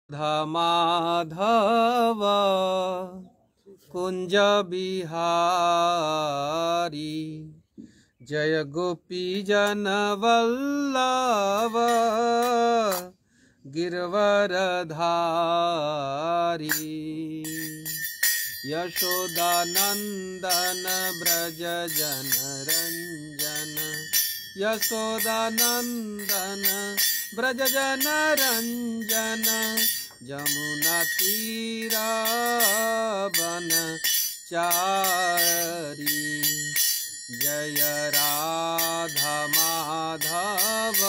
राधा माधव कुंज बिहारी जय गोपी जन वल्लभ गिरवरधारी यशोदानंदन ब्रज जन रंजन यशोदानंदन ब्रज जन रंजन जमुना तीरा बन चारी जय राधा माधव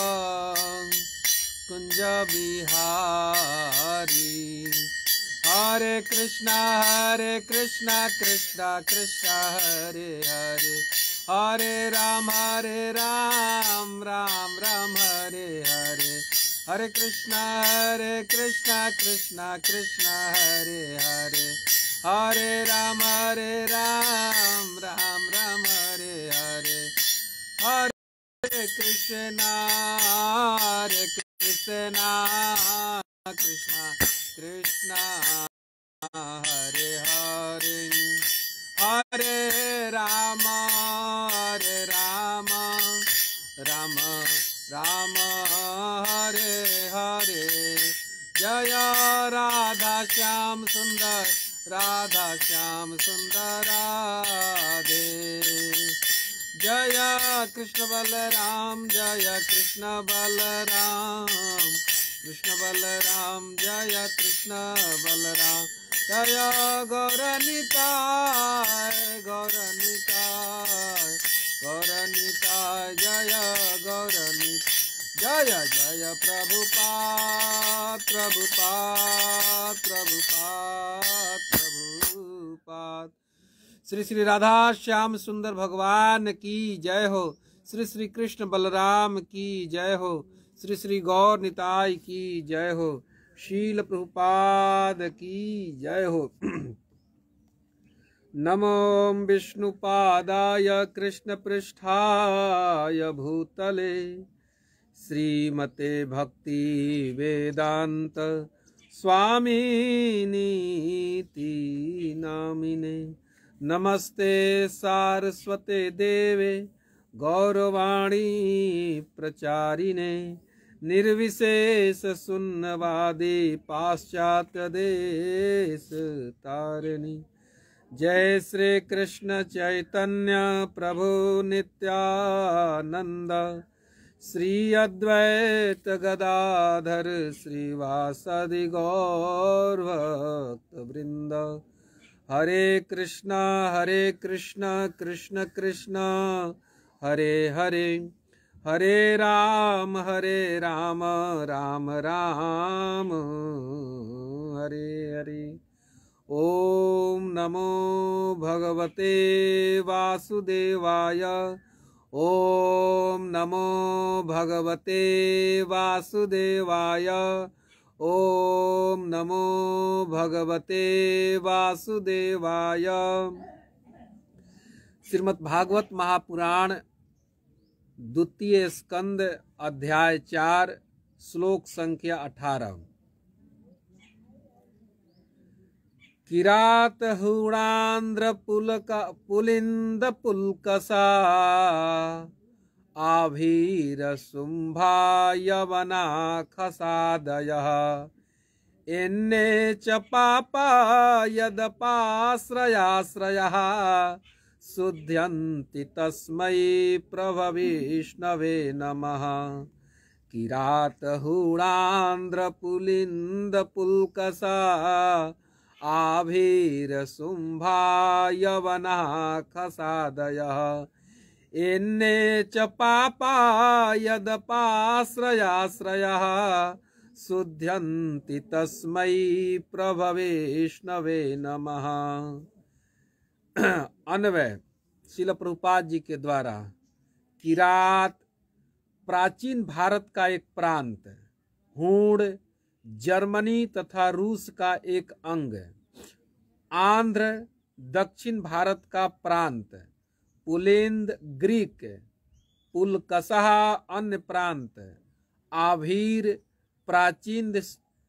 कुंज बिहारी हरे कृष्णा कृष्णा कृष्णा हरे हरे हरे राम राम राम हरे हरे हरे कृष्णा कृष्णा कृष्णा हरे हरे हरे राम राम हरे हरे हरे कृष्णा कृष्णा कृष्णा हरे हरे हरे राम राम राम हरे हरे जय राधा श्याम सुंदर राधे जय कृष्ण बलराम जय कृष्ण बलराम जय कृष्ण बलराम जय गौरनिताय जय गौरनिताय जय प्रभुपाद श्री श्री राधा श्याम सुंदर भगवान की जय हो। श्री श्री कृष्ण बलराम की जय हो। श्री श्री गौर निताय की जय हो। शील प्रभुपाद की जय हो। नमो विष्णुपादाय कृष्ण पृष्ठाय भूतले श्रीमते भक्ति वेदांत स्वामिनीति नामिने नमस्ते सारस्वते देवे गौरवाणी प्रचारिणे निर्विशेष शून्यवादी पाश्चात्य देश तारिणी जय श्री कृष्ण चैतन्य प्रभु नित्यानंद श्री अद्वैत गदाधर श्रीवासदि गौर भक्त वृंद हरे कृष्णा कृष्ण कृष्ण हरे हरे हरे राम राम राम हरे हरे। ओम नमो भगवते वासुदेवाय ओम नमो भगवते वासुदेवाय ओम नमो भगवते वासुदेवाय। श्रीमद् भागवत महापुराण द्वितीय स्कंद अध्याय 4 श्लोक संख्या 18। किरात हूणांध्र पुलिंद पुलकसा आभीर शुंभायवना खसादयः एन्ने च पापा यदपाश्रयाश्रयः शुध्यन्ति तस्मै प्रभविष्णवे नमः। किरात हूणांध्र पुलिंद पुलकसा आभीर शुंभायवना खसादयः एन्ने च पापा यदपाश्रयाश्रयः शुध्यन्ति तस्मै प्रभविष्णवे नमः। अन्वय शिल प्रभुपाद जी के द्वारा। किरात प्राचीन भारत का एक प्रांत, हूण जर्मनी तथा रूस का एक अंग, आंध्र दक्षिण भारत का प्रांत, पुलिंद ग्रीक, पुलकसहा अन्य प्रांत, आभीर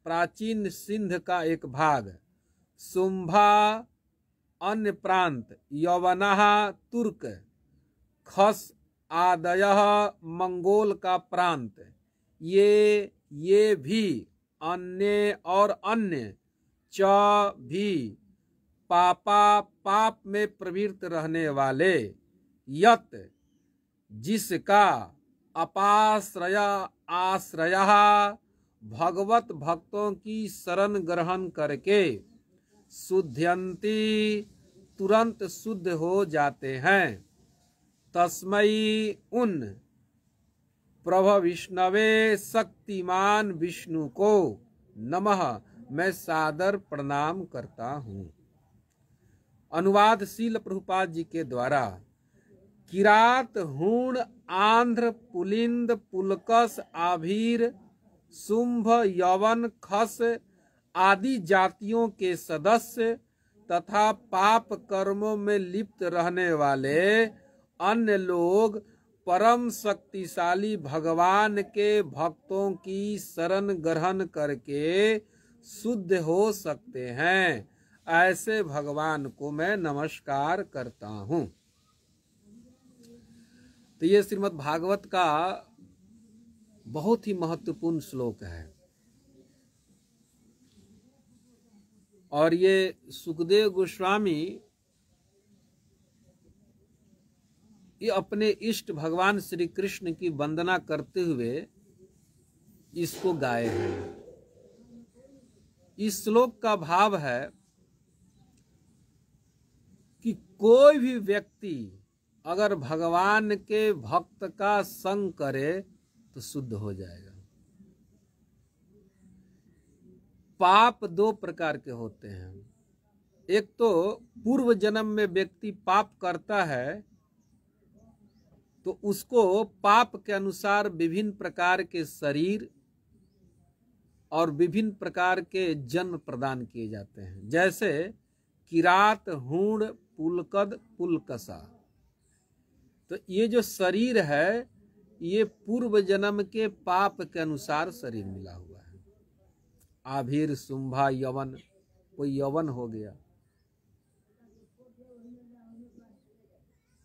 प्राचीन सिंध का एक भाग, शुंभा अन्य प्रांत, यवनः तुर्क, खस आदयः मंगोल का प्रांत, ये भी, अन्य और अन्य, च भी, पापा पाप में प्रवृत्त रहने वाले, यत जिसका, अपाश्रय आश्रय भगवत भक्तों की शरण ग्रहण करके, शुद्ध्यन्ति तुरंत शुद्ध हो जाते हैं। तस्मै उन प्रभ विष्णवे शक्तिमान विष्णु को नमः मैं सादर प्रणाम करता हूँ। अनुवाद श्रील प्रभुपाद जी के द्वारा। किरात, हूण, आंध्र, पुलिंद, पुलकस, आभीर, शुंभ, यवन, खस आदि जातियों के सदस्य तथा पाप कर्मों में लिप्त रहने वाले अन्य लोग परम शक्तिशाली भगवान के भक्तों की शरण ग्रहण करके शुद्ध हो सकते हैं। ऐसे भगवान को मैं नमस्कार करता हूँ। तो ये श्रीमद् भागवत का बहुत ही महत्वपूर्ण श्लोक है और ये सुखदेव गोस्वामी ये अपने इष्ट भगवान श्री कृष्ण की वंदना करते हुए इसको गाए हैं। इस श्लोक का भाव है कि कोई भी व्यक्ति अगर भगवान के भक्त का संग करे तो शुद्ध हो जाएगा। पाप दो प्रकार के होते हैं। एक तो पूर्व जन्म में व्यक्ति पाप करता है तो उसको पाप के अनुसार विभिन्न प्रकार के शरीर और विभिन्न प्रकार के जन्म प्रदान किए जाते हैं। जैसे किरात, हूण, पुलकद, पुलकसा। तो ये जो शरीर है ये पूर्व जन्म के पाप के अनुसार शरीर मिला हुआ है। आभीर, शुंभा, यवन, कोई यवन हो गया,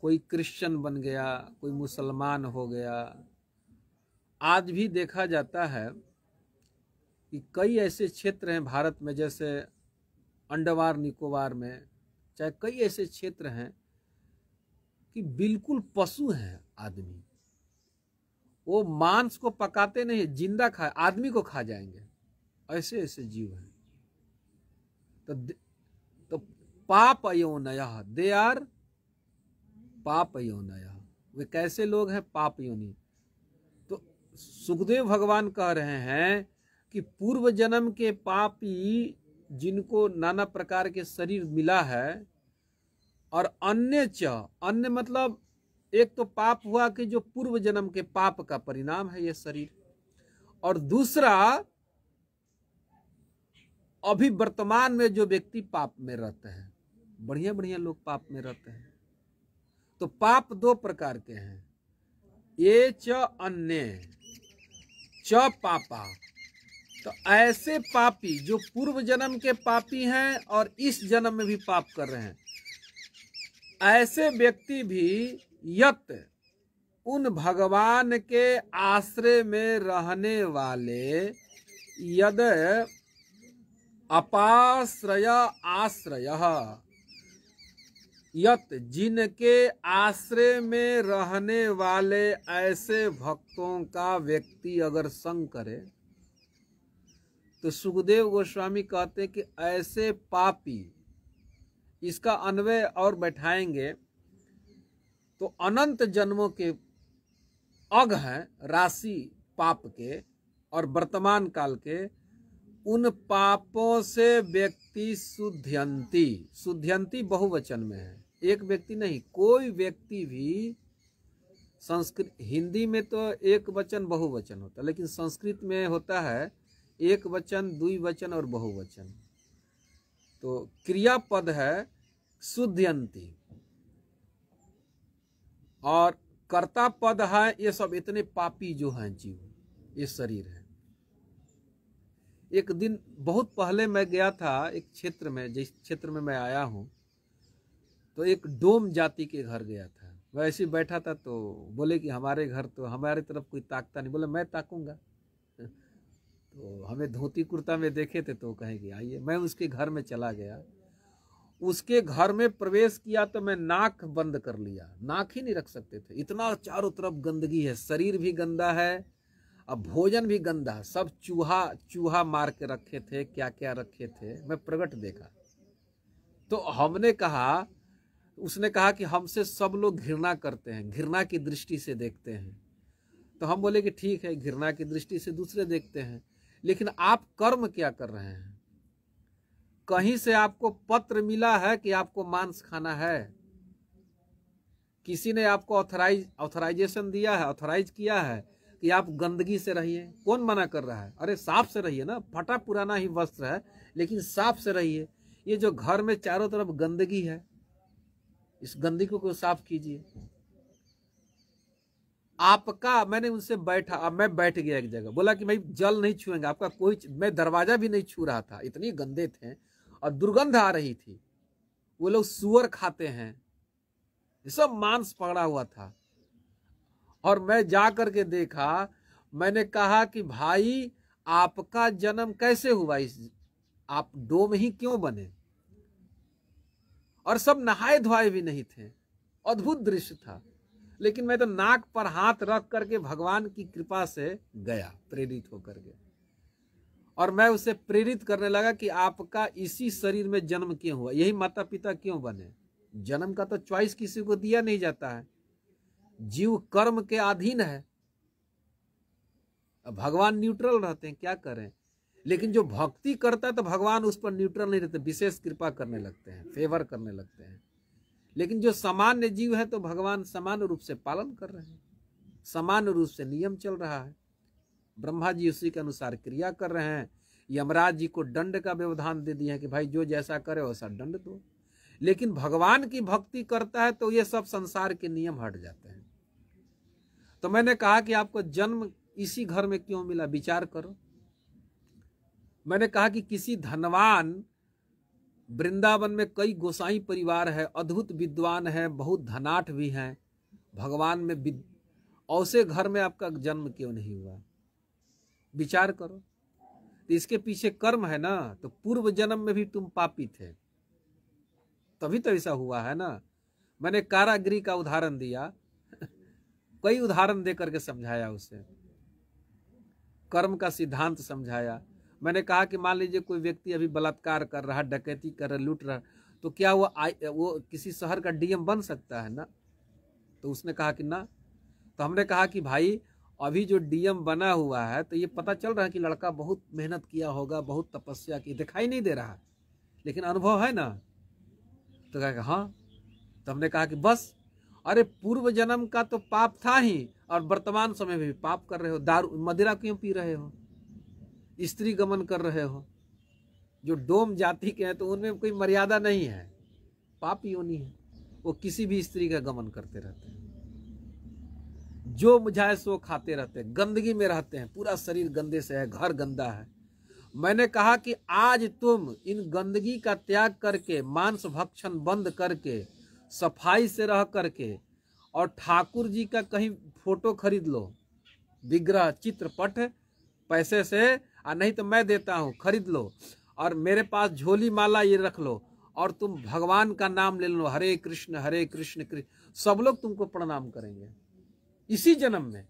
कोई क्रिश्चियन बन गया, कोई मुसलमान हो गया। आज भी देखा जाता है कि कई ऐसे क्षेत्र हैं भारत में, जैसे अंडमान निकोबार में, चाहे कई ऐसे क्षेत्र हैं कि बिल्कुल पशु हैं आदमी। वो मांस को पकाते नहीं, जिंदा खा, आदमी को खा जाएंगे। ऐसे ऐसे जीव हैं। तो पाप योनयः, दे आर पाप योनयः। वे कैसे लोग हैं? पाप योनि। तो सुखदेव भगवान कह रहे हैं कि पूर्व जन्म के पापी जिनको नाना प्रकार के शरीर मिला है, और अन्य मतलब एक तो पाप हुआ कि जो पूर्व जन्म के पाप का परिणाम है ये शरीर, और दूसरा अभी वर्तमान में जो व्यक्ति पाप में रहते हैं, बढ़िया बढ़िया लोग पाप में रहते हैं। तो पाप दो प्रकार के हैं, ये च अन्य च पापा। तो ऐसे पापी जो पूर्व जन्म के पापी हैं और इस जन्म में भी पाप कर रहे हैं, ऐसे व्यक्ति भी यत उन भगवान के आश्रय में रहने वाले, यद अपाश्रय आश्रय, यत जिनके आश्रय में रहने वाले ऐसे भक्तों का व्यक्ति अगर संग करे, तो सुखदेव गोस्वामी कहते हैं कि ऐसे पापी, इसका अन्वय और बैठाएंगे तो अनंत जन्मों के अघ हैं राशि पाप के और वर्तमान काल के, उन पापों से व्यक्ति शुद्ध्यन्ति। शुद्ध्यन्ति बहुवचन में है, एक व्यक्ति नहीं, कोई व्यक्ति भी। संस्कृत, हिंदी में तो एक वचन बहुवचन होता है, लेकिन संस्कृत में होता है एक वचन, द्विवचन और बहुवचन। तो क्रियापद है शुद्ध्यन्ति और कर्ता पद है, ये सब इतने पापी जो हैं जीव, ये शरीर है। एक दिन बहुत पहले मैं गया था एक क्षेत्र में, जिस क्षेत्र में मैं आया हूँ, तो एक डोम जाति के घर गया था। मैं ऐसे ही बैठा था तो बोले कि हमारे घर तो हमारे तरफ कोई ताकता नहीं। बोले मैं ताकूंगा। तो हमें धोती कुर्ता में देखे थे तो कहे कि आइए। मैं उसके घर में चला गया। उसके घर में प्रवेश किया तो मैं नाक बंद कर लिया, नाक ही नहीं रख सकते थे, इतना चारों तरफ गंदगी है, शरीर भी गंदा है, अब भोजन भी गंदा, सब चूहा चूहा मार के रखे थे, क्या क्या रखे थे, मैं प्रकट देखा। तो हमने कहा, उसने कहा कि हमसे सब लोग घृणा करते हैं, घृणा की दृष्टि से देखते हैं। तो हम बोले कि ठीक है, घृणा की दृष्टि से दूसरे देखते हैं, लेकिन आप कर्म क्या कर रहे हैं? कहीं से आपको पत्र मिला है कि आपको मांस खाना है? किसी ने आपको ऑथराइजेशन दिया है, ऑथराइज किया है कि आप गंदगी से रहिए? कौन मना कर रहा है? अरे साफ से रहिए ना, फटा पुराना ही वस्त्र है लेकिन साफ से रहिए। ये जो घर में चारों तरफ गंदगी है, इस गंदगी को साफ कीजिए। आपका, मैंने उनसे बैठा, अब मैं बैठ गया एक जगह, बोला कि भाई जल नहीं छुएंगे आपका कोई, मैं दरवाजा भी नहीं छू रहा था, इतनी गंदे थे और दुर्गंध आ रही थी। वो लोग सुअर खाते हैं, ये सब मांस पकड़ा हुआ था। और मैं जा करके देखा, मैंने कहा कि भाई आपका जन्म कैसे हुआ, इस आप डोम ही क्यों बने? और सब नहाए धोए भी नहीं थे, अद्भुत दृश्य था। लेकिन मैं तो नाक पर हाथ रख करके भगवान की कृपा से गया, प्रेरित होकर के, और मैं उसे प्रेरित करने लगा कि आपका इसी शरीर में जन्म क्यों हुआ, यही माता पिता क्यों बने? जन्म का तो चॉइस किसी को दिया नहीं जाता है, जीव कर्म के अधीन है। अब भगवान न्यूट्रल रहते हैं, क्या करें? लेकिन जो भक्ति करता है तो भगवान उस पर न्यूट्रल नहीं रहते, विशेष कृपा करने लगते हैं, फेवर करने लगते हैं। लेकिन जो सामान्य जीव है तो भगवान सामान्य रूप से पालन कर रहे हैं, सामान्य रूप से नियम चल रहा है। ब्रह्मा जी उसी के अनुसार क्रिया कर रहे हैं। यमराज जी को दंड का व्यवधान दे दिया कि भाई जो जैसा करे वैसा दंड दो। लेकिन भगवान की भक्ति करता है तो ये सब संसार के नियम हट जाते हैं। तो मैंने कहा कि आपको जन्म इसी घर में क्यों मिला, विचार करो। मैंने कहा कि किसी धनवान, वृंदावन में कई गोसाई परिवार है, अद्भुत विद्वान है, बहुत धनाढ़ भी हैं, भगवान में ऐसे घर में आपका जन्म क्यों नहीं हुआ? विचार करो। तो इसके पीछे कर्म है ना, तो पूर्व जन्म में भी तुम पापी थे, तभी तो ऐसा हुआ है ना। मैंने कारागृह का उदाहरण दिया, कई उदाहरण दे करके समझाया उसे, कर्म का सिद्धांत समझाया। मैंने कहा कि मान लीजिए कोई व्यक्ति अभी बलात्कार कर रहा है, डकैती कर रहा है, लूट रहा है, तो क्या वो किसी शहर का डीएम बन सकता है ना? तो उसने कहा कि ना। तो हमने कहा कि भाई अभी जो डीएम बना हुआ है तो ये पता चल रहा है कि लड़का बहुत मेहनत किया होगा, बहुत तपस्या की, दिखाई नहीं दे रहा, लेकिन अनुभव है ना? तो कहा कि हाँ। तो हमने कहा कि बस, अरे पूर्व जन्म का तो पाप था ही, और वर्तमान समय में भी पाप कर रहे हो। दारू मदिरा क्यों पी रहे हो, स्त्री गमन कर रहे हो? जो डोम जाति के हैं तो उनमें कोई मर्यादा नहीं है, पाप योनि है, वो किसी भी स्त्री का गमन करते रहते हैं, जो मुझाए सो खाते रहते हैं, गंदगी में रहते हैं, पूरा शरीर गंदे से है, घर गंदा है। मैंने कहा कि आज तुम इन गंदगी का त्याग करके, मांस भक्षण बंद करके, सफाई से रह करके, और ठाकुर जी का कहीं फोटो खरीद लो, विग्रह चित्रपट पैसे से, और नहीं तो मैं देता हूँ, खरीद लो, और मेरे पास झोली माला ये रख लो, और तुम भगवान का नाम ले लो, हरे कृष्ण कृष्ण, सब लोग तुमको प्रणाम करेंगे। इसी जन्म में,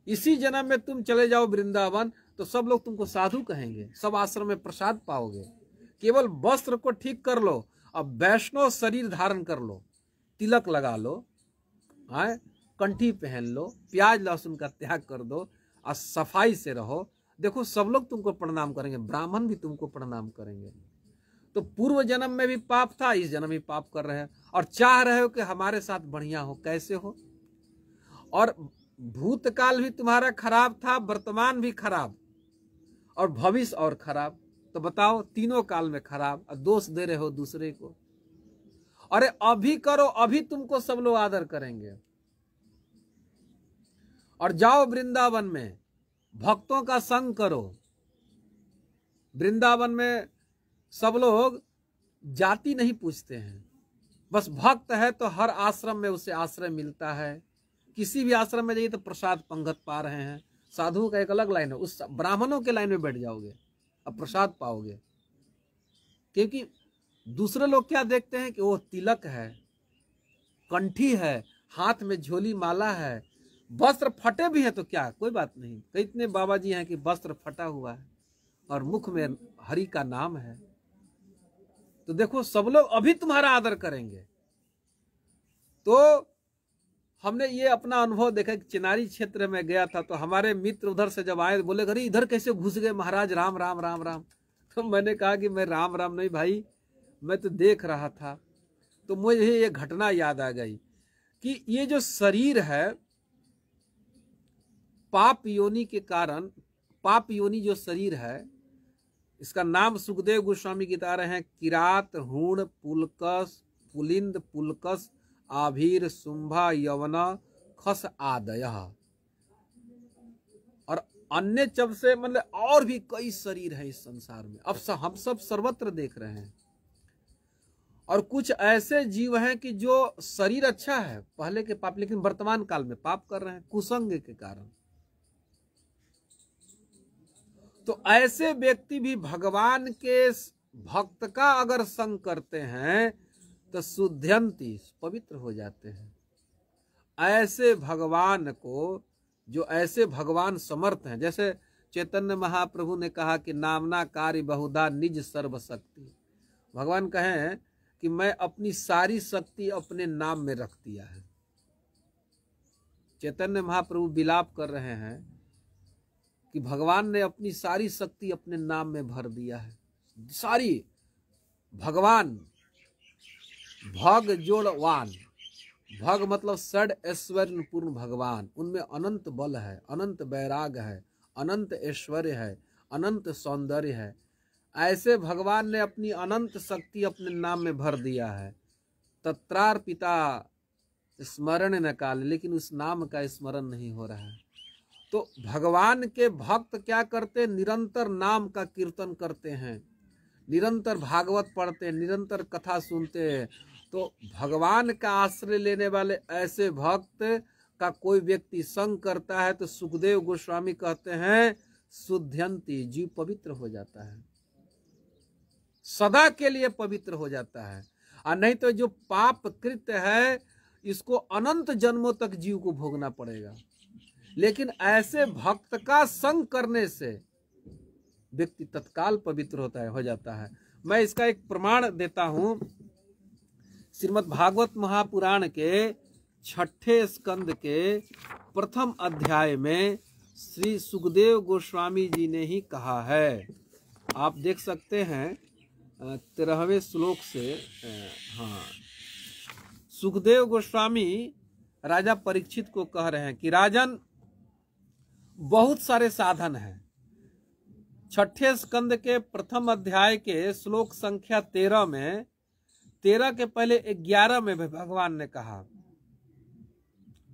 इसी जन्म में तुम चले जाओ वृंदावन तो सब लोग तुमको साधु कहेंगे, सब आश्रम में प्रसाद पाओगे। केवल वस्त्र को ठीक कर लो, अब वैष्णव शरीर धारण कर लो, तिलक लगा लो, कंठी पहन लो, प्याज लहसुन का त्याग कर दो, और सफाई से रहो। देखो सब लोग तुमको प्रणाम करेंगे, ब्राह्मण भी तुमको प्रणाम करेंगे। तो पूर्व जन्म में भी पाप था, इस जन्म भी पाप कर रहे हैं, और चाह रहे हो कि हमारे साथ बढ़िया हो। कैसे हो? और भूतकाल भी तुम्हारा खराब था, वर्तमान भी खराब, और भविष्य और खराब। तो बताओ, तीनों काल में खराब, और दोष दे रहे हो दूसरे को। अरे अभी करो, अभी तुमको सब लोग आदर करेंगे। और जाओ वृंदावन में, भक्तों का संग करो। वृंदावन में सब लोग जाति नहीं पूछते हैं, बस भक्त है तो हर आश्रम में उसे आश्रय मिलता है। किसी भी आश्रम में जाइए तो प्रसाद पंगत पा रहे हैं। साधुओं का एक अलग लाइन है, उस ब्राह्मणों के लाइन में बैठ जाओगे अब प्रसाद पाओगे। क्योंकि दूसरे लोग क्या देखते हैं कि वो तिलक है, कंठी है, हाथ में झोली माला है, वस्त्र फटे भी हैं तो क्या, कोई बात नहीं। कितने बाबा जी हैं कि वस्त्र फटा हुआ है और मुख में हरि का नाम है। तो देखो सब लोग अभी तुम्हारा आदर करेंगे। तो हमने ये अपना अनुभव देखा कि चिनारी क्षेत्र में गया था, तो हमारे मित्र उधर से जब आए बोले अरे इधर कैसे घुस गए महाराज, राम राम राम राम। तो मैंने कहा कि मैं राम राम नहीं भाई, मैं तो देख रहा था। तो मुझे ये घटना याद आ गई कि ये जो शरीर है पाप योनि के कारण, पाप योनि जो शरीर है इसका नाम सुखदेव गोस्वामी बता रहे हैं, किरात, हूण, पुलकस, पुलिंद, पुलकस, आभीर, शुंभा, यवना, खस आदय। और अन्य चब से मतलब और भी कई शरीर है इस संसार में। अब हम सब सर्वत्र देख रहे हैं। और कुछ ऐसे जीव हैं कि जो शरीर अच्छा है पहले के पाप, लेकिन वर्तमान काल में पाप कर रहे हैं कुसंग के कारण। तो ऐसे व्यक्ति भी भगवान के भक्त का अगर संग करते हैं तो शुद्ध्यंती, पवित्र हो जाते हैं। ऐसे भगवान को, जो ऐसे भगवान समर्थ हैं, जैसे चैतन्य महाप्रभु ने कहा कि नामना कार्य बहुधा निज सर्वशक्ति। भगवान कहें कि मैं अपनी सारी शक्ति अपने नाम में रख दिया है। चैतन्य महाप्रभु विलाप कर रहे हैं कि भगवान ने अपनी सारी शक्ति अपने नाम में भर दिया है। सारी भगवान, भग जोड़वान, भग मतलब षड ऐश्वर्य पूर्ण भगवान, उनमें अनंत बल है, अनंत वैराग है, अनंत ऐश्वर्य है, अनंत सौंदर्य है। ऐसे भगवान ने अपनी अनंत शक्ति अपने नाम में भर दिया है। तत्रार्पिता स्मरण न काल, लेकिन उस नाम का स्मरण नहीं हो रहा है। तो भगवान के भक्त क्या करते, निरंतर नाम का कीर्तन करते हैं, निरंतर भागवत पढ़ते हैं, निरंतर कथा सुनते हैं। तो भगवान का आश्रय लेने वाले ऐसे भक्त का कोई व्यक्ति संग करता है तो सुखदेव गोस्वामी कहते हैं शुद्ध्यंती, जीव पवित्र हो जाता है, सदा के लिए पवित्र हो जाता है। और नहीं तो जो पाप कृत्य है इसको अनंत जन्मों तक जीव को भोगना पड़ेगा। लेकिन ऐसे भक्त का संग करने से व्यक्ति तत्काल पवित्र होता है, हो जाता है। मैं इसका एक प्रमाण देता हूं। श्रीमद् भागवत महापुराण के 6ठे स्कंद के प्रथम अध्याय में श्री सुखदेव गोस्वामी जी ने ही कहा है। आप देख सकते हैं 13वें श्लोक से। हाँ, सुखदेव गोस्वामी राजा परीक्षित को कह रहे हैं कि राजन, बहुत सारे साधन हैं। 6ठे स्कंद के प्रथम अध्याय के श्लोक संख्या 13 में, 13 के पहले 11 में भी भगवान ने कहा,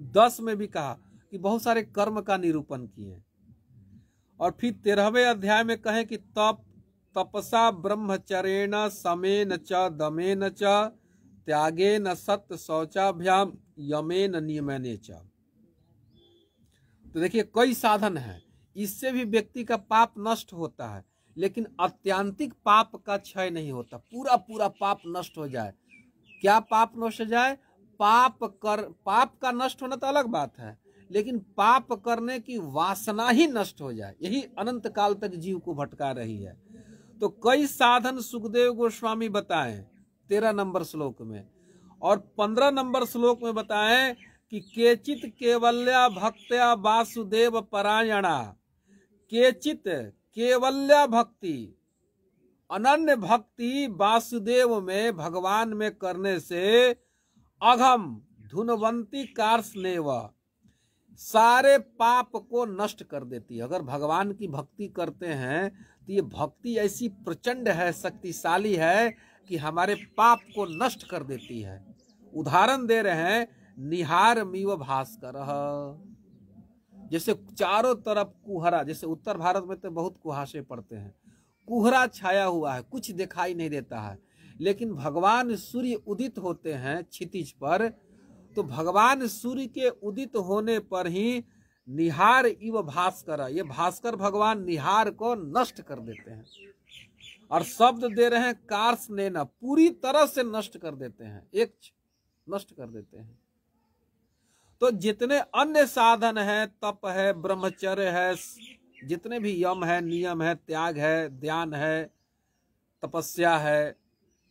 10 में भी कहा कि बहुत सारे कर्म का निरूपण किए। और फिर 13वें अध्याय में कहे कि तपसा ब्रह्मचर्येण समेन च दमेन च त्यागेन सत्य शौचाभ्याम यमेन नियमेन च। तो देखिए कई साधन हैं, इससे भी व्यक्ति का पाप नष्ट होता है। लेकिन अत्यांतिक पाप का क्षय नहीं होता, पूरा पूरा पाप नष्ट हो जाए। क्या पाप नष्ट हो जाए? पाप का नष्ट होना तो अलग बात है, लेकिन पाप करने की वासना ही नष्ट हो जाए, यही अनंत काल तक जीव को भटका रही है। तो कई साधन सुखदेव गोस्वामी बताएं 13 नंबर श्लोक में, और 15 नंबर श्लोक में बताएं कि केचित केवल्या भक्त्या वासुदेव परायणा, केचित केवल्या भक्ति, अनन्य भक्ति वासुदेव में, भगवान में करने से अघम धुनवंती कार्ष्णेव, सारे पाप को नष्ट कर देती है। अगर भगवान की भक्ति करते हैं तो ये भक्ति ऐसी प्रचंड है, शक्तिशाली है कि हमारे पाप को नष्ट कर देती है। उदाहरण दे रहे हैं, निहार मीव भास्कर, जैसे चारों तरफ कुहरा, जैसे उत्तर भारत में तो बहुत कुहासे पड़ते हैं, कुहरा छाया हुआ है, कुछ दिखाई नहीं देता है। लेकिन भगवान सूर्य उदित होते हैं क्षितिज पर, तो भगवान सूर्य के उदित होने पर ही निहार इव भास्कर, ये भास्कर भगवान निहार को नष्ट कर देते हैं। और शब्द दे रहे हैं कार्स ने न, पूरी तरह से नष्ट कर देते हैं, एक नष्ट कर देते हैं। तो जितने अन्य साधन है, तप है, ब्रह्मचर्य है, जितने भी यम है, नियम है, त्याग है, ध्यान है, तपस्या है,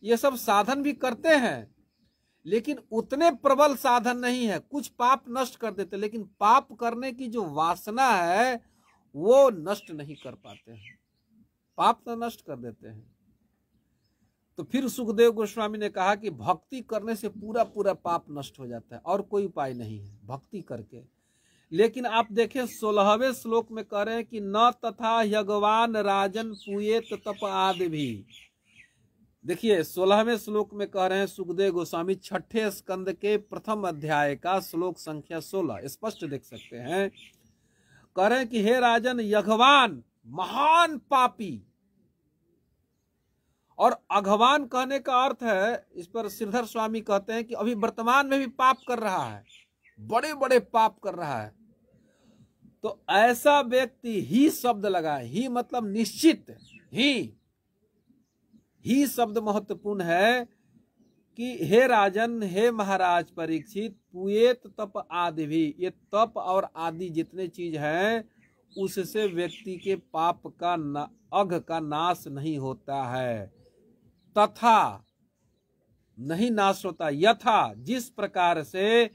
ये सब साधन भी करते हैं, लेकिन उतने प्रबल साधन नहीं है। कुछ पाप नष्ट कर देते, लेकिन पाप करने की जो वासना है वो नष्ट नहीं कर पाते हैं, पाप तो नष्ट कर देते हैं। तो फिर सुखदेव गोस्वामी ने कहा कि भक्ति करने से पूरा पूरा पाप नष्ट हो जाता है, और कोई उपाय नहीं है भक्ति करके। लेकिन आप देखें 16वें श्लोक में कह रहे हैं कि न तथा यज्ञवान राजन पूयेत तप आदि भी। देखिए 16वें श्लोक में कह रहे हैं सुखदेव गोस्वामी, 6ठे स्कंद के प्रथम अध्याय का श्लोक संख्या 16, स्पष्ट देख सकते हैं। कह रहे हैं कि हे राजन, यज्ञवान महान पापी, और अघवान कहने का अर्थ है, इस पर श्रीधर स्वामी कहते हैं कि अभी वर्तमान में भी पाप कर रहा है, बड़े बड़े पाप कर रहा है। तो ऐसा व्यक्ति, ही शब्द लगा, ही मतलब निश्चित, ही शब्द महत्वपूर्ण है कि हे राजन, हे महाराज परीक्षित, पूयेत तप आदि भी, ये तप और आदि जितने चीज हैं उससे व्यक्ति के पाप का अघ का नाश नहीं होता है, तथा नहीं नाश होता, यथा जिस प्रकार से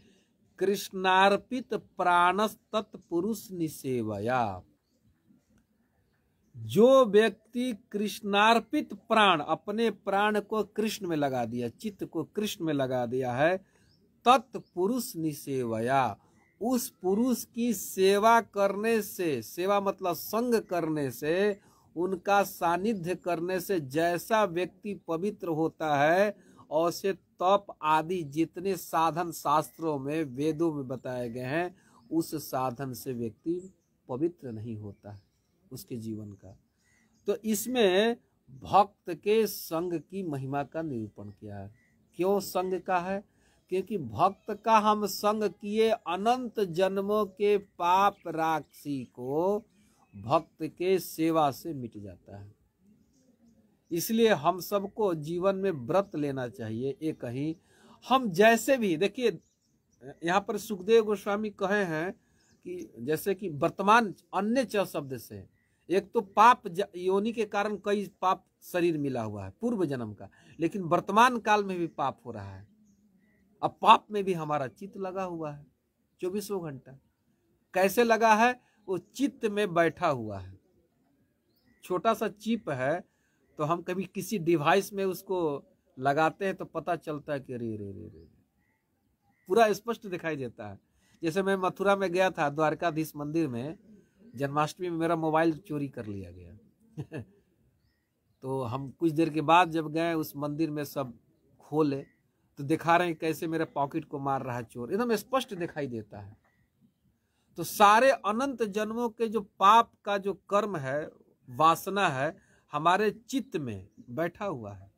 कृष्णार्पित प्राणस तत्पुरुष निसेवया। जो व्यक्ति कृष्णार्पित प्राण, अपने प्राण को कृष्ण में लगा दिया, चित्त को कृष्ण में लगा दिया है, तत्पुरुष निसेवया, उस पुरुष की सेवा करने से, सेवा मतलब संग करने से, उनका सानिध्य करने से जैसा व्यक्ति पवित्र होता है, ऐसे तप आदि जितने साधन शास्त्रों में, वेदों में बताए गए हैं, उस साधन से व्यक्ति पवित्र नहीं होता है उसके जीवन का। तो इसमें भक्त के संग की महिमा का निरूपण किया है। क्यों संग का है? क्योंकि भक्त का हम संग किए अनंत जन्मों के पाप राशि को भक्त के सेवा से मिट जाता है। इसलिए हम सबको जीवन में व्रत लेना चाहिए। एक ही हम जैसे भी, देखिए यहाँ पर सुखदेव गोस्वामी कहे हैं कि जैसे कि वर्तमान अन्य च शब्द से, एक तो पाप योनि के कारण कई पाप शरीर मिला हुआ है पूर्व जन्म का, लेकिन वर्तमान काल में भी पाप हो रहा है। अब पाप में भी हमारा चित्त लगा हुआ है 24 घंटा। कैसे लगा है? वो चित्त में बैठा हुआ है। छोटा सा चिप है, तो हम कभी किसी डिवाइस में उसको लगाते हैं तो पता चलता है कि रे रे रे रे, पूरा स्पष्ट दिखाई देता है। जैसे मैं मथुरा में गया था, द्वारकाधीश मंदिर में, जन्माष्टमी में मेरा मोबाइल चोरी कर लिया गया तो हम कुछ देर के बाद जब गए उस मंदिर में, सब खोले तो दिखा रहे हैं कैसे मेरे पॉकेट को मार रहा है चोर, एकदम स्पष्ट दिखाई देता है। तो सारे अनंत जन्मों के जो पाप का जो कर्म है, वासना है, हमारे चित्त में बैठा हुआ है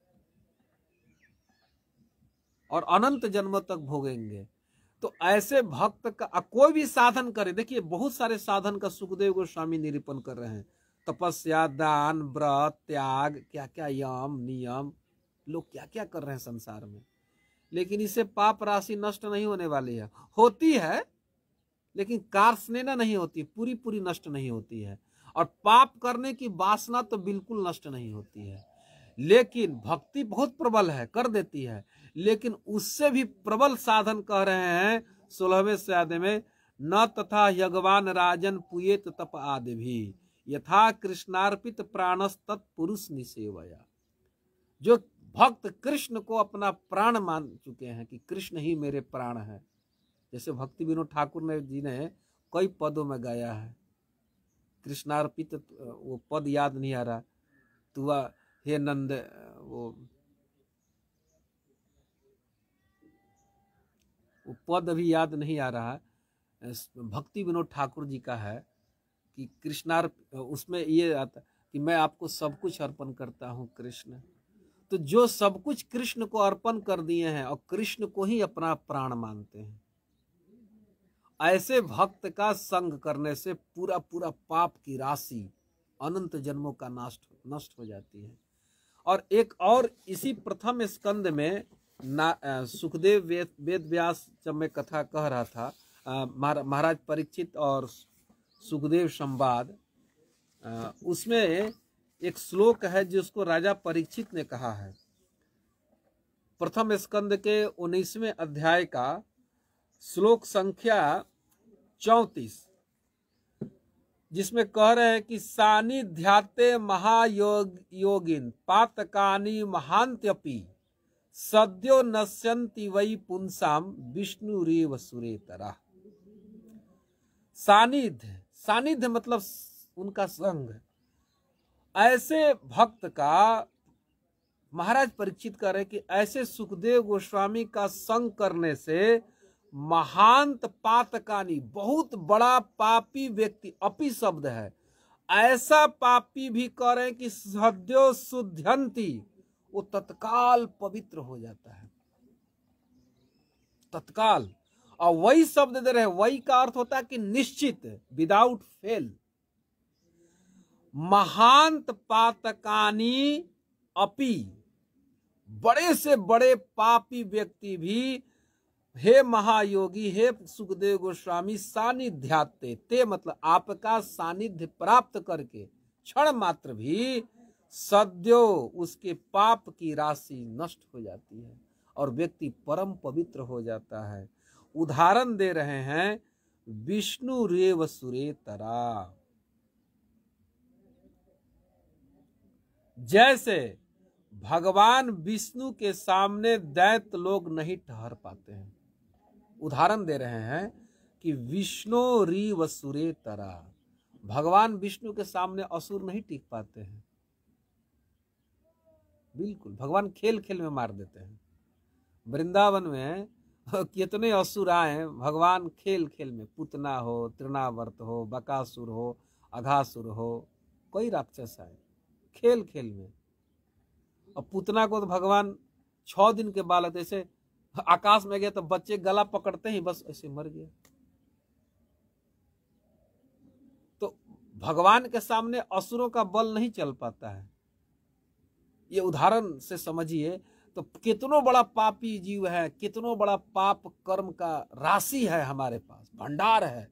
और अनंत जन्मों तक भोगेंगे। तो ऐसे भक्त का कोई भी साधन करे, देखिए बहुत सारे साधन का सुखदेव गोस्वामी निरूपण कर रहे हैं, तपस्या, दान, व्रत, त्याग, क्या क्या यम नियम, लोग क्या क्या कर रहे हैं संसार में, लेकिन इससे पाप राशि नष्ट नहीं होने वाली है। होती है लेकिन कार्सनेना नहीं होती, पूरी पूरी नष्ट नहीं होती है। और पाप करने की वासना तो बिल्कुल नष्ट नहीं होती है। लेकिन भक्ति बहुत प्रबल है, कर देती है, लेकिन उससे भी प्रबल साधन कह रहे हैं 16वें अध्याय में, न तथा यज्ञवान राजन पुयेत तप आदि भी, यथा कृष्णार्पित प्राणस तत्पुरुष निसेवया। जो भक्त कृष्ण को अपना प्राण मान चुके हैं कि कृष्ण ही मेरे प्राण है, जैसे भक्ति विनोद ठाकुर ने जी ने कई पदों में गाया है, कृष्णार्पित, वो पद याद नहीं आ रहा, तुआ हे नंद, वो पद अभी याद नहीं आ रहा, भक्ति विनोद ठाकुर जी का है कि कृष्णार्प, उसमें ये आता कि मैं आपको सब कुछ अर्पण करता हूँ कृष्ण। तो जो सब कुछ कृष्ण को अर्पण कर दिए हैं और कृष्ण को ही अपना प्राण मानते हैं, ऐसे भक्त का संग करने से पूरा पूरा पाप की राशि अनंत जन्मों का नष्ट हो जाती है। और एक और इसी प्रथम स्कंद में सुखदेव वेद व्यास, जब मैं कथा कह रहा था महाराज परीक्षित और सुखदेव संवाद, उसमें एक श्लोक है जिसको राजा परीक्षित ने कहा है, प्रथम स्कंद के 19वें अध्याय का श्लोक संख्या 34, जिसमें कह रहे हैं कि सानिध्याते महायोगिन पातकानि महान्त्यपि सद्यो नश्यन्ति वै पुंसाम विष्णुरेव सुरेतरा। सानिध्य मतलब उनका संग। ऐसे भक्त का महाराज परीक्षित कर रहे कि ऐसे सुखदेव गोस्वामी का संग करने से महांत पातकानी, बहुत बड़ा पापी व्यक्ति, अपी शब्द है, ऐसा पापी भी कह रहे हैं कि सद्यो शुद्ध्यंती, वो तत्काल पवित्र हो जाता है, तत्काल। और वही शब्द दे रहे हैं, वही का अर्थ होता है कि निश्चित, विदाउट फेल। महांत पातकानी अपि, बड़े से बड़े पापी व्यक्ति भी हे महायोगी, हे सुखदेव गोस्वामी, सानिध्याते, ते मतलब आपका सानिध्य प्राप्त करके क्षण मात्र भी सद्यो उसके पाप की राशि नष्ट हो जाती है और व्यक्ति परम पवित्र हो जाता है। उदाहरण दे रहे हैं विष्णु रेव सुरेतरा। जैसे भगवान विष्णु के सामने दैत्य लोग नहीं ठहर पाते हैं, उदाहरण दे रहे हैं कि विष्णु रीव सुरेतरा, भगवान विष्णु के सामने असुर नहीं टिक पाते हैं, बिल्कुल। भगवान खेल खेल में मार देते हैं। वृंदावन में कितने असुर आए, भगवान खेल खेल में, पूतना हो, तृणावर्त हो, बकासुर हो, अघासुर हो, कोई राक्षस आए, खेल खेल में। और पूतना को तो भगवान 6 दिन के बालक ऐसे आकाश में गए तो बच्चे गला पकड़ते ही बस ऐसे मर गए। तो भगवान के सामने असुरों का बल नहीं चल पाता है। ये उदाहरण से समझिए तो कितनो बड़ा पापी जीव है, कितनो बड़ा पाप कर्म का राशि है हमारे पास, भंडार है,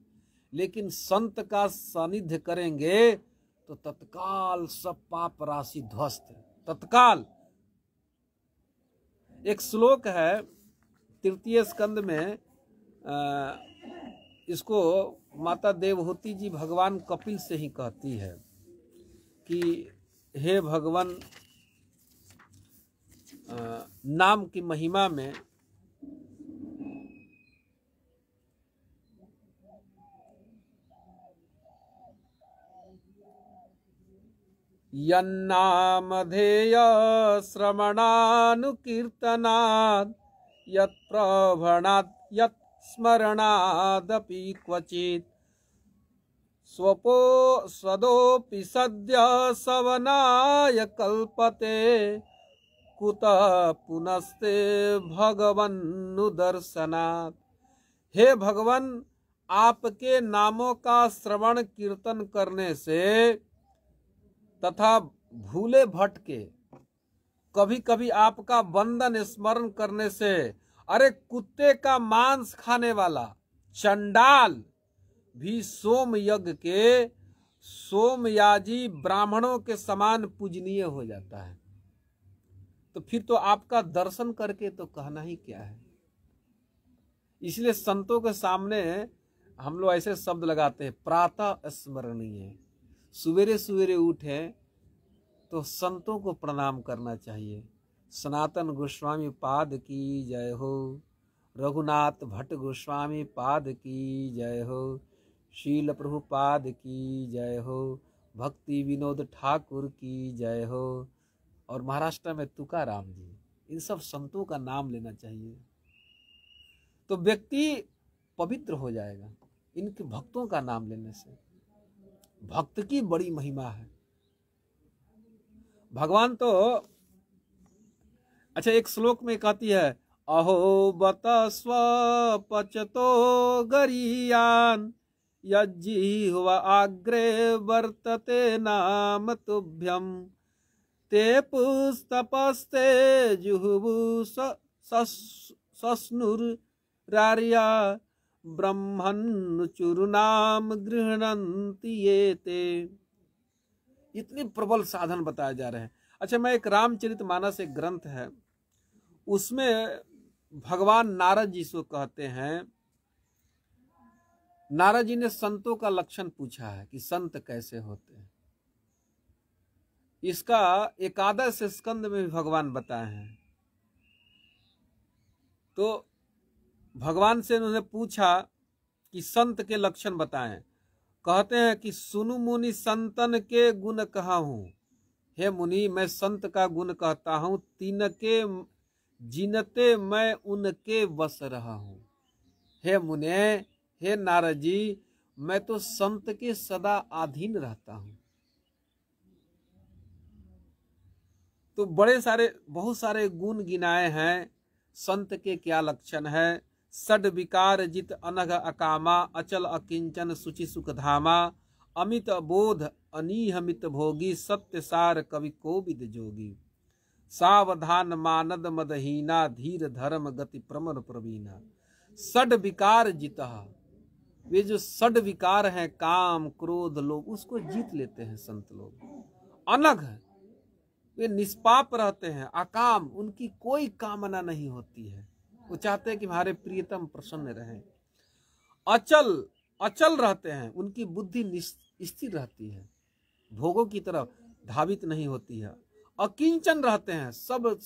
लेकिन संत का सानिध्य करेंगे तो तत्काल सब पाप राशि ध्वस्त, तत्काल। एक श्लोक है 3 स्कंद में, इसको माता देवहूति जी भगवान कपिल से ही कहती है कि हे भगवान, नाम की महिमा में यन्नामधेय श्रवणानुकीर्तनात् यत्प्रवणात् यत्स्मरणादपि क्वचित् स्वदोपि सद्य सवनाय कल्पते कुतः पुनस्ते भगवन्नुदर्शनात्। हे भगवान, आपके नामों का श्रवण कीर्तन करने से तथा भूले भटके कभी कभी आपका वंदन स्मरण करने से, अरे कुत्ते का मांस खाने वाला चंडाल भी सोम यज्ञ के सोमयाजी ब्राह्मणों के समान पूजनीय हो जाता है। तो फिर तो आपका दर्शन करके तो कहना ही क्या है। इसलिए संतों के सामने हम लोग ऐसे शब्द लगाते हैं, प्रातः स्मरणीय, सवेरे सवेरे उठे तो संतों को प्रणाम करना चाहिए। सनातन गोस्वामी पाद की जय हो, रघुनाथ भट्ट गोस्वामी पाद की जय हो, शील प्रभुपाद की जय हो, भक्ति विनोद ठाकुर की जय हो, और महाराष्ट्र में तुकाराम जी, इन सब संतों का नाम लेना चाहिए तो व्यक्ति पवित्र हो जाएगा। इनके भक्तों का नाम लेने से। भक्त की बड़ी महिमा है। भगवान तो अच्छा एक श्लोक में कहती है, अहो बत स्वपचतो गरीयान यज्जिह्वा अग्रे वर्तते नाम तुभ्यम ते पुस्तपस्ते जुहुवु सस्नुरार्या ब्रह्मन् चूर्णाम गृह्णन्ति ये ते। इतनी प्रबल साधन बताए जा रहे हैं। अच्छा, मैं एक रामचरितमानस एक ग्रंथ है, उसमें भगवान नारद जी से कहते हैं, नारद जी ने संतों का लक्षण पूछा है कि संत कैसे होते हैं। इसका एकादश स्कंद में भी भगवान बताए हैं। तो भगवान से उन्होंने पूछा कि संत के लक्षण बताएं। कहते हैं कि सुनु मुनि संतन के गुण कहा हूं। हे मुनि, मैं संत का गुण कहता हूं, तिनके जिनते मैं उनके बस रहा हूं। हे मुने, हे नारद जी, मैं तो संत के सदा अधीन रहता हूं। तो बहुत सारे गुण गिनाए हैं। संत के क्या लक्षण है? षड विकार जित अनघ अकामा अचल अकिंचन सुचि सुख धामा अमित बोध अनिहमित भोगी सत्य सार कवि कोविद जोगी सावधान मानद मदहीना धीर धर्म गति प्रमर प्रवीणा। षड विकार जिता, वे जो षड विकार हैं काम क्रोध लोभ, उसको जीत लेते हैं संत लोग। अनघ, वे निष्पाप रहते हैं। अकाम, उनकी कोई कामना नहीं होती है, वो चाहते हैं कि हमारे प्रियतम प्रसन्न रहें। अचल, अचल रहते हैं, उनकी बुद्धि स्थिर रहती है, भोगों की तरफ धावित नहीं होती है। अकिंचन रहते हैं, सब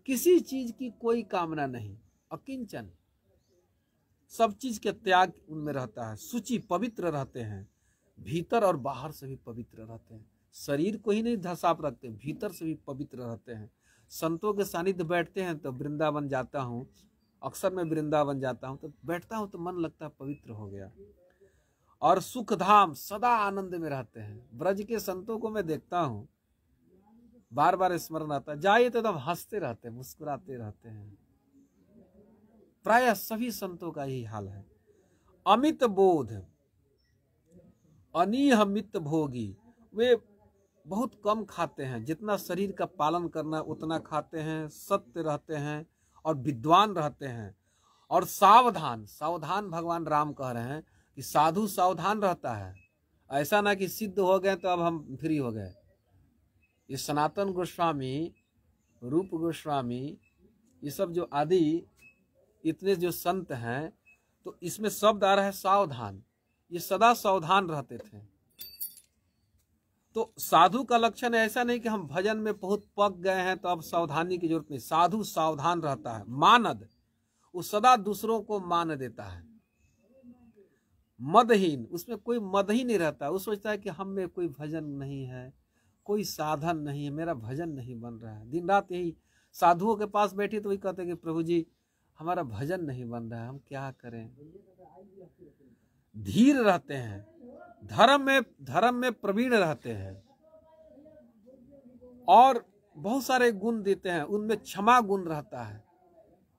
किसी चीज की कोई कामना नहीं, अकिंचन, सब चीज के त्याग उनमें रहता है। शुचि, पवित्र रहते हैं, भीतर और बाहर से भी पवित्र रहते हैं। शरीर को ही नहीं साफ रखते, भीतर से भी पवित्र रहते हैं। संतों के सानिध्य बैठते हैं तो वृंदावन जाता हूँ, अक्सर मैं वृंदावन जाता हूँ तो बैठता हूँ तो मन लगता है पवित्र हो गया। और सुख धाम, सदा आनंद में रहते हैं। ब्रज के संतों को मैं देखता हूँ, बार बार स्मरण आता है, जाइए तो एकदम हंसते रहते हैं, मुस्कुराते रहते हैं। प्रायः सभी संतों का यही हाल है। अमित बोध अनिहमित भोगी, वे बहुत कम खाते हैं, जितना शरीर का पालन करना उतना खाते हैं, सत्य रहते हैं और विद्वान रहते हैं। और सावधान, सावधान भगवान राम कह रहे हैं कि साधु सावधान रहता है। ऐसा ना कि सिद्ध हो गए तो अब हम फ्री हो गए। ये सनातन गोस्वामी, रूप गोस्वामी, ये सब जो आदि इतने जो संत हैं, तो इसमें शब्द आ रहा है सावधान। ये सदा सावधान रहते थे। तो साधु का लक्षण ऐसा नहीं कि हम भजन में बहुत पक गए हैं तो अब सावधानी की जरूरत नहीं। साधु सावधान रहता है। मानद, वो सदा दूसरों को मान देता है। मदहीन, उसमें कोई मद ही नहीं रहता। वो सोचता है कि हम में कोई भजन नहीं है, कोई साधन नहीं है, मेरा भजन नहीं बन रहा है। दिन रात यही साधुओं के पास बैठे तो वही कहते हैं कि प्रभु जी हमारा भजन नहीं बन रहा है, हम क्या करें। धीर रहते हैं, धर्म में प्रवीण रहते हैं और बहुत सारे गुण देते हैं। उनमें क्षमा गुण रहता है,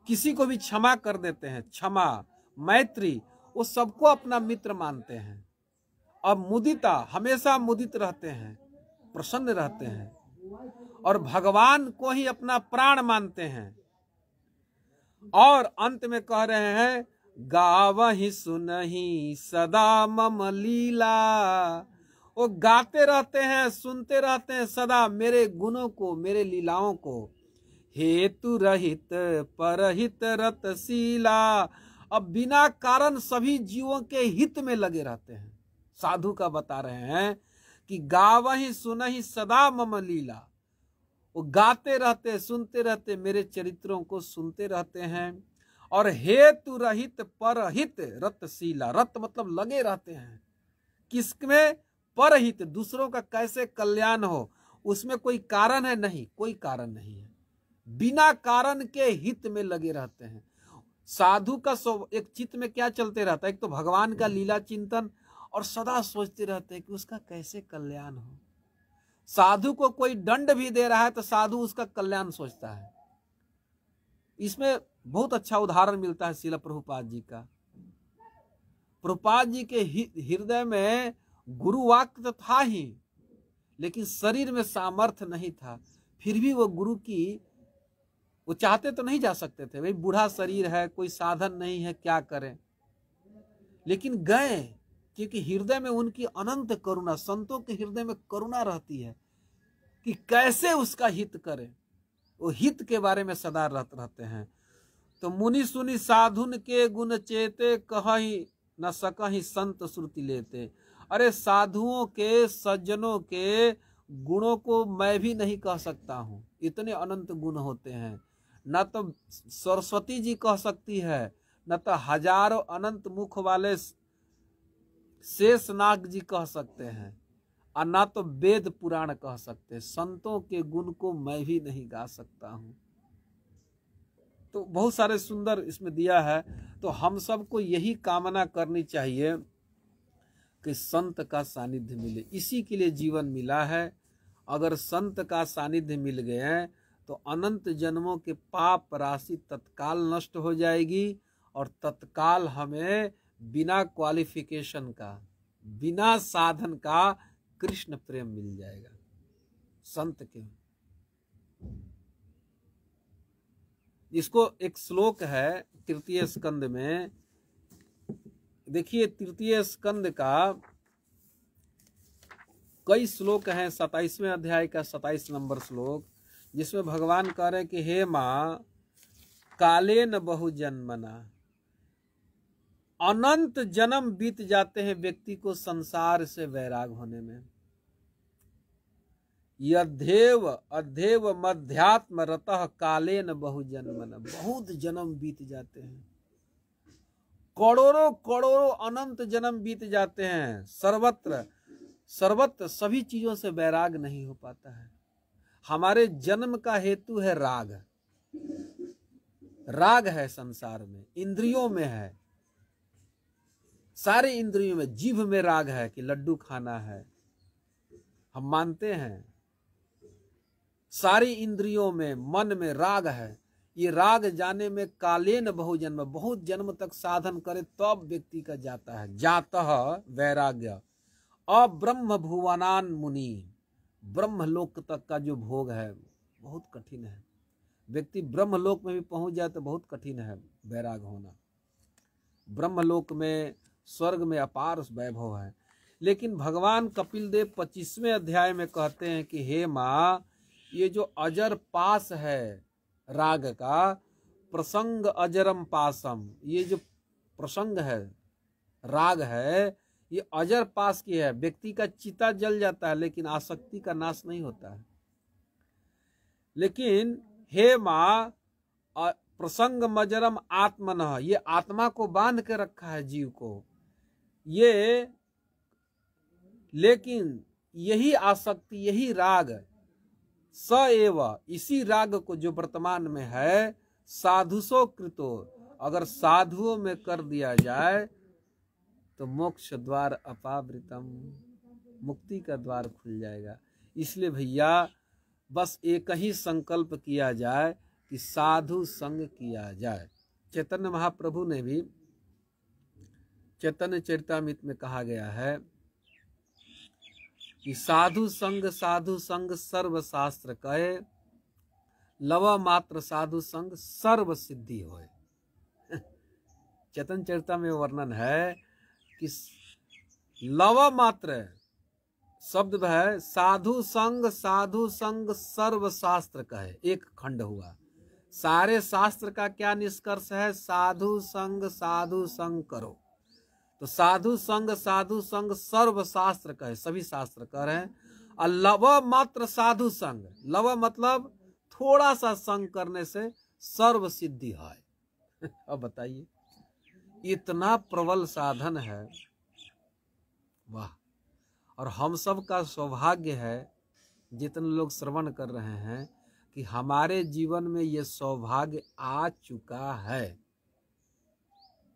किसी को भी क्षमा कर देते हैं। क्षमा, मैत्री, वो सबको अपना मित्र मानते हैं। अब मुदिता, हमेशा मुदित रहते हैं, प्रसन्न रहते हैं और भगवान को ही अपना प्राण मानते हैं। और अंत में कह रहे हैं, गावहि सुनहि सदा मम लीला। वो गाते रहते हैं, सुनते रहते हैं सदा मेरे गुणों को, मेरे लीलाओं को। हेतु रहित परहित रतशीला, अब बिना कारण सभी जीवों के हित में लगे रहते हैं। साधु का बता रहे हैं कि गावहि सुनहि सदा मम लीला। वो गाते रहते, सुनते रहते, मेरे चरित्रों को सुनते रहते हैं। और हेतु रहित परहित रतशीला, रत मतलब लगे रहते हैं किसमें? परहित, दूसरों का कैसे कल्याण हो, उसमें कोई कारण है नहीं, कोई कारण नहीं है। बिना कारण के हित में लगे रहते हैं। साधु का एक चित्त में क्या चलते रहता है, एक तो भगवान का लीला चिंतन, और सदा सोचते रहते हैं कि उसका कैसे कल्याण हो। साधु को कोई दंड भी दे रहा है तो साधु उसका कल्याण सोचता है। इसमें बहुत अच्छा उदाहरण मिलता है श्रील प्रभुपाद जी का। प्रभुपाद जी के हृदय में गुरु वाक्य तो था ही, लेकिन शरीर में सामर्थ्य नहीं था। फिर भी वो गुरु की, वो चाहते तो नहीं जा सकते थे, भाई बूढ़ा शरीर है, कोई साधन नहीं है, क्या करें, लेकिन गए, क्योंकि हृदय में उनकी अनंत करुणा, संतों के हृदय में करुणा रहती है कि कैसे उसका हित करें, वो हित के बारे में सदा रहते हैं। तो मुनि सुनि साधुन के गुण चेते, कहीं न सकहीं संत श्रुति लेते। अरे साधुओं के, सज्जनों के गुणों को मैं भी नहीं कह सकता हूं, इतने अनंत गुण होते हैं। न तो सरस्वती जी कह सकती है, न तो हजारों अनंत मुख वाले शेषनाग जी कह सकते हैं, और ना तो वेद पुराण कह सकते। संतों के गुण को मैं भी नहीं गा सकता हूं। तो बहुत सारे सुंदर इसमें दिया है। तो हम सबको यही कामना करनी चाहिए कि संत का सानिध्य मिले, इसी के लिए जीवन मिला है। अगर संत का सानिध्य मिल गए तो अनंत जन्मों के पाप राशि तत्काल नष्ट हो जाएगी, और तत्काल हमें बिना क्वालिफिकेशन का, बिना साधन का कृष्ण प्रेम मिल जाएगा संत के। इसको एक श्लोक है तृतीय स्कंद में, देखिए तृतीय स्कंद का कई श्लोक हैं, 27वें अध्याय का 27 नंबर श्लोक, जिसमें भगवान कह रहे हैं कि हे मां कालेन बहु जन्मना, अनंत जन्म बीत जाते हैं व्यक्ति को संसार से वैराग होने में। यद्धेव अध्येव मध्यात्म रतः कालेन बहु जन्मना, बहुत जन्म बीत जाते हैं, करोड़ों करोड़ों अनंत जन्म बीत जाते हैं, सर्वत्र सर्वत्र सभी चीजों से वैराग नहीं हो पाता है। हमारे जन्म का हेतु है राग, राग है संसार में, इंद्रियों में है, सारे इंद्रियों में, जीभ में राग है कि लड्डू खाना है, हम मानते हैं। सारी इंद्रियों में, मन में राग है। ये राग जाने में कालेन बहु जन्म, बहुत जन्म तक साधन करे तब व्यक्ति का जाता है। जातः वैराग्य अब्रह्म भुवनान मुनि, ब्रह्मलोक तक का जो भोग है बहुत कठिन है। व्यक्ति ब्रह्मलोक में भी पहुंच जाए तो बहुत कठिन है वैराग होना। ब्रह्मलोक में, स्वर्ग में अपार वैभव है। लेकिन भगवान कपिल देव 25वें अध्याय में कहते हैं कि हे माँ, ये जो अजर पास है राग का, प्रसंग अजरम पासम, ये जो प्रसंग है, राग है, ये अजर पास की है। व्यक्ति का चिता जल जाता है लेकिन आसक्ति का नाश नहीं होता है। लेकिन हे माँ, प्रसंग मजरम आत्मनः, ये आत्मा को बांध के रखा है जीव को, ये, लेकिन यही आसक्ति, यही राग स एव, इसी राग को जो वर्तमान में है, साधुसो कृतो, अगर साधुओं में कर दिया जाए तो मोक्ष द्वार अपावृतम, मुक्ति का द्वार खुल जाएगा। इसलिए भैया बस एक ही संकल्प किया जाए कि साधु संग किया जाए। चैतन्य महाप्रभु ने भी चैतन्य चरितामृत में कहा गया है कि साधु संग सर्व शास्त्र कहे, लव मात्र साधु संग सर्व सिद्धि होए। चैतन्य चरिता में वर्णन है कि लव मात्र शब्द है, साधु संग सर्व शास्त्र कहे, एक खंड हुआ। सारे शास्त्र का क्या निष्कर्ष है? साधु संग करो। तो साधु संग सर्व शास्त्र कहे, सभी शास्त्र कह रहे हैं। और लव मात्र साधु संग, लव मतलब थोड़ा सा संग करने से सर्व सिद्धि है। अब बताइए, इतना प्रबल साधन है, वाह। और हम सब का सौभाग्य है, जितने लोग श्रवण कर रहे हैं, कि हमारे जीवन में ये सौभाग्य आ चुका है।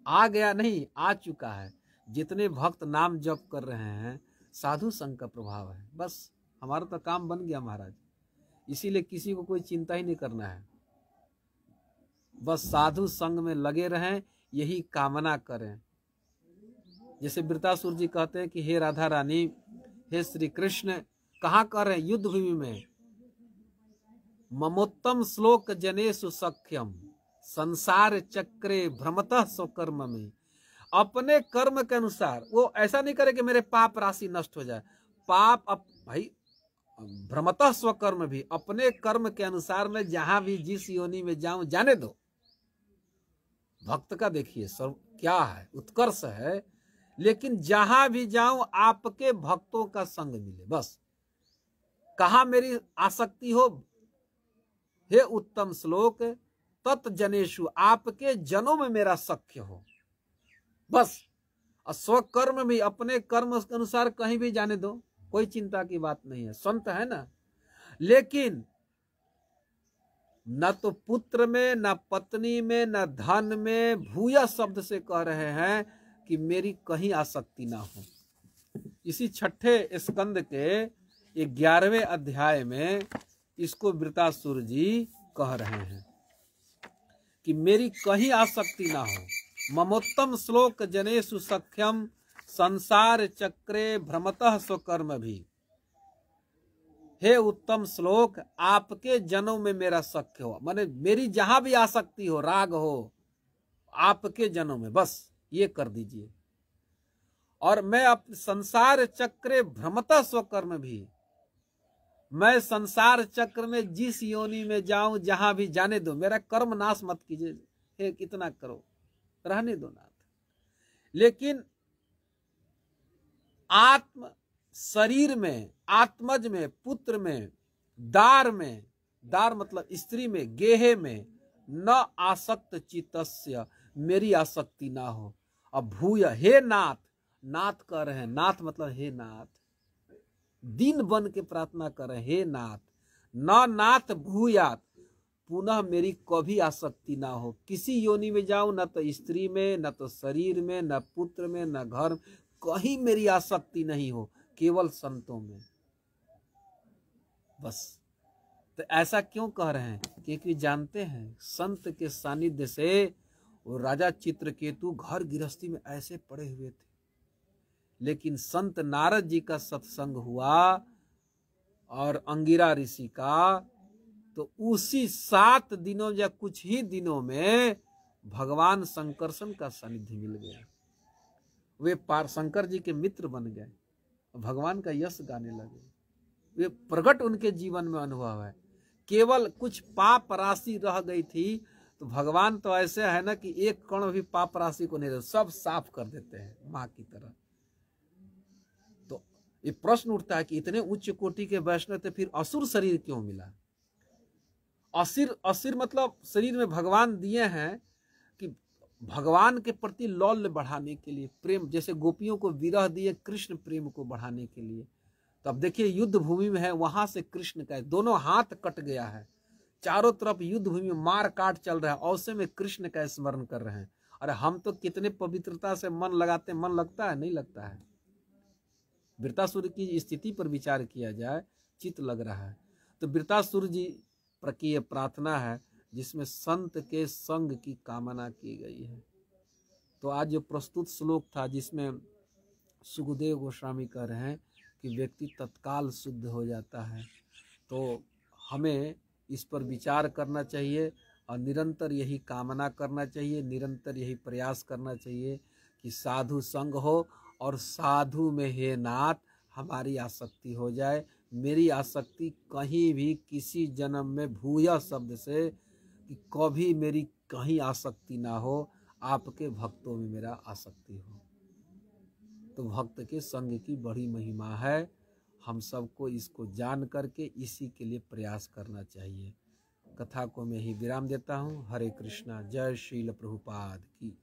आ गया नहीं, आ चुका है। जितने भक्त नाम जप कर रहे हैं साधु संग का प्रभाव है। बस हमारा तो काम बन गया महाराज, इसीलिए किसी को कोई चिंता ही नहीं करना है। बस साधु संग में लगे रहें, यही कामना करें। जैसे वृतासुर जी कहते हैं कि हे राधा रानी, हे श्री कृष्ण, कहाँ कर रहे हैं? युद्ध भूमि में। ममोत्तम श्लोक जनेषु सख्यम संसार चक्रे भ्रमतः स्वकर्म में। अपने कर्म के अनुसार, वो ऐसा नहीं करे कि मेरे पाप राशि नष्ट हो जाए। पाप भाई भ्रमतः स्वकर्म भी, अपने कर्म के अनुसार मैं जहां भी जिस योनि में जाऊं जाने दो। भक्त का देखिए सर्व क्या है, उत्कर्ष है। लेकिन जहां भी जाऊं आपके भक्तों का संग मिले, बस। कहां मेरी आसक्ति हो? हे उत्तम श्लोक तत् जनेषु, आपके जनों में मेरा सख्य हो, बस। स्वकर्म भी, अपने कर्म के अनुसार कहीं भी जाने दो, कोई चिंता की बात नहीं है। संत है ना। लेकिन न तो पुत्र में, न पत्नी में, न धन में, भूया शब्द से कह रहे हैं कि मेरी कहीं आसक्ति ना हो। इसी छठे स्कंद के 11वें अध्याय में इसको वृतासुर जी कह रहे हैं कि मेरी कहीं आसक्ति ना हो। ममोत्तम श्लोक जनेषु सख्यम संसार चक्रे भ्रमतः स्वकर्म भी। हे उत्तम श्लोक, आपके जनों में मेरा सख्य हो, माने मेरी जहां भी आसक्ति हो, राग हो, आपके जनों में बस ये कर दीजिए। और मैं संसार चक्रे भ्रमतः स्वकर्म भी, मैं संसार चक्र में जिस योनि में जाऊं, जहां भी जाने दो, मेरा कर्म नाश मत कीजिए। हे कितना करो, रहने दो नाथ। लेकिन आत्म शरीर में, आत्मज में, पुत्र में, दार में, दार मतलब स्त्री में, गेहे में, न आसक्त चित्तस्य, मेरी आसक्ति ना हो। अब भूय, हे नाथ, नाथ कह रहे हैं, नाथ मतलब हे नाथ, दीन बन के प्रार्थना कर रहे हैं, हे नाथ, न नाथ भूयात, पुनः मेरी कभी आसक्ति ना हो। किसी योनि में जाऊं, न तो स्त्री में, न तो शरीर में, न पुत्र में, न घर, कहीं मेरी आसक्ति नहीं हो, केवल संतों में बस। तो ऐसा क्यों कह रहे हैं? क्योंकि जानते हैं संत के सानिध्य से वो राजा चित्रकेतु घर गृहस्थी में ऐसे पड़े हुए थे, लेकिन संत नारद जी का सत्संग हुआ और अंगिरा ऋषि का, तो उसी 7 दिनों या कुछ ही दिनों में भगवान शंकरसन का सानिध्य मिल गया। वे शंकर जी के मित्र बन गए, भगवान का यश गाने लगे। वे प्रकट उनके जीवन में अनुभव है। केवल कुछ पाप राशि रह गई थी, तो भगवान तो ऐसे है ना कि एक कण भी पाप राशि को नहीं रहता, सब साफ कर देते हैं माँ की तरह। तो ये प्रश्न उठता है कि इतने उच्च कोटि के वैष्णव थे, फिर असुर शरीर क्यों मिला? असुर मतलब शरीर में भगवान दिए हैं कि भगवान के प्रति लौल्य बढ़ाने के लिए, प्रेम, जैसे गोपियों को विरह दिए कृष्ण प्रेम को बढ़ाने के लिए। तो अब देखिए युद्ध भूमि में है, वहां से कृष्ण का दोनों हाथ कट गया है, चारों तरफ युद्ध भूमि में मार काट चल रहा है, औसे में कृष्ण का स्मरण कर रहे हैं। अरे हम तो कितने पवित्रता से मन लगाते, मन लगता है? नहीं लगता है। वृतासुर की स्थिति पर विचार किया जाए, चित्त लग रहा है। तो वृतासुर जी की यह प्रार्थना है जिसमें संत के संग की कामना की गई है। तो आज जो प्रस्तुत श्लोक था, जिसमें सुखदेव गोस्वामी कह रहे हैं कि व्यक्ति तत्काल शुद्ध हो जाता है, तो हमें इस पर विचार करना चाहिए और निरंतर यही कामना करना चाहिए, निरंतर यही प्रयास करना चाहिए कि साधु संग हो और साधु में हे नाथ हमारी आसक्ति हो जाए। मेरी आसक्ति कहीं भी किसी जन्म में भूया शब्द से कि कभी मेरी कहीं आसक्ति ना हो, आपके भक्तों में मेरा आसक्ति हो। तो भक्त के संग की बड़ी महिमा है, हम सबको इसको जान करके इसी के लिए प्रयास करना चाहिए। कथा को मैं ही विराम देता हूँ। हरे कृष्णा। जय श्रील प्रभुपाद की।